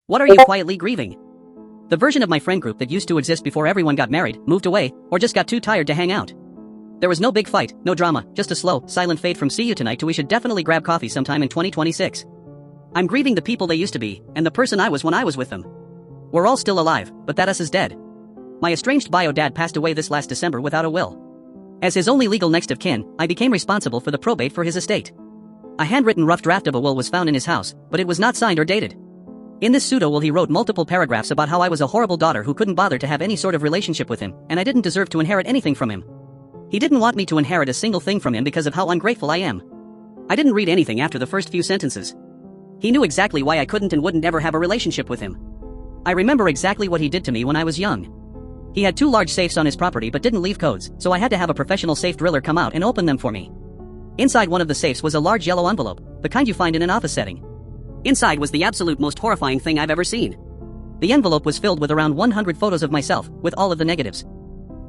What are you quietly grieving? The version of my friend group that used to exist before everyone got married, moved away, or just got too tired to hang out. There was no big fight, no drama, just a slow, silent fade from see you tonight to we should definitely grab coffee sometime in 2026. I'm grieving the people they used to be, and the person I was when I was with them. We're all still alive, but that us is dead. My estranged bio dad passed away this last December without a will. As his only legal next of kin, I became responsible for the probate for his estate. A handwritten rough draft of a will was found in his house, but it was not signed or dated. In this pseudo-will he wrote multiple paragraphs about how I was a horrible daughter who couldn't bother to have any sort of relationship with him, and I didn't deserve to inherit anything from him. He didn't want me to inherit a single thing from him because of how ungrateful I am. I didn't read anything after the first few sentences. He knew exactly why I couldn't and wouldn't ever have a relationship with him. I remember exactly what he did to me when I was young. He had 2 large safes on his property but didn't leave codes, so I had to have a professional safe driller come out and open them for me. Inside one of the safes was a large yellow envelope, the kind you find in an office setting. Inside was the absolute most horrifying thing I've ever seen. The envelope was filled with around 100 photos of myself, with all of the negatives.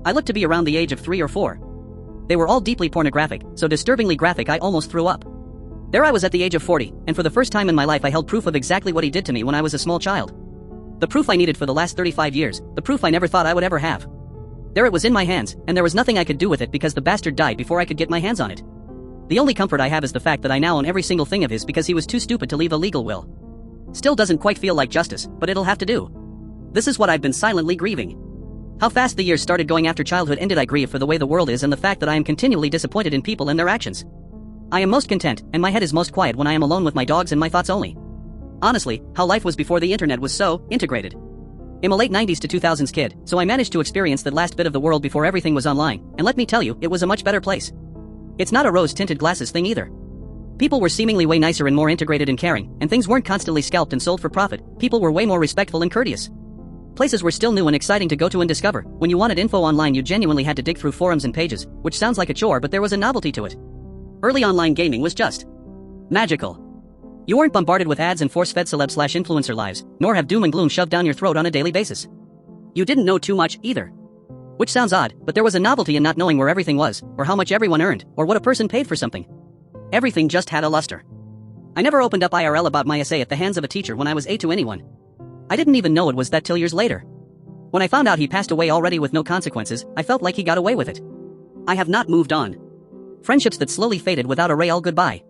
I looked to be around the age of 3 or 4. They were all deeply pornographic, so disturbingly graphic I almost threw up. There I was at the age of 40, and for the first time in my life I held proof of exactly what he did to me when I was a small child. The proof I needed for the last 35 years, the proof I never thought I would ever have. There it was in my hands, and there was nothing I could do with it because the bastard died before I could get my hands on it. The only comfort I have is the fact that I now own every single thing of his because he was too stupid to leave a legal will. Still doesn't quite feel like justice, but it'll have to do. This is what I've been silently grieving. How fast the years started going after childhood ended. I grieve for the way the world is and the fact that I am continually disappointed in people and their actions. I am most content, and my head is most quiet when I am alone with my dogs and my thoughts only. Honestly, how life was before the internet was so integrated. I'm a late 90s to 2000s kid, so I managed to experience that last bit of the world before everything was online, and let me tell you, it was a much better place. It's not a rose-tinted glasses thing either. People were seemingly way nicer and more integrated and caring, and things weren't constantly scalped and sold for profit. People were way more respectful and courteous. Places were still new and exciting to go to and discover. When you wanted info online you genuinely had to dig through forums and pages, which sounds like a chore but there was a novelty to it. Early online gaming was just magical. You weren't bombarded with ads and force-fed celeb/influencer lives, nor have doom and gloom shoved down your throat on a daily basis. You didn't know too much either. Which sounds odd, but there was a novelty in not knowing where everything was, or how much everyone earned, or what a person paid for something. Everything just had a luster. I never opened up IRL about my essay at the hands of a teacher when I was 8 to anyone. I didn't even know it was that till years later. When I found out he passed away already with no consequences, I felt like he got away with it. I have not moved on. Friendships that slowly faded without a real goodbye.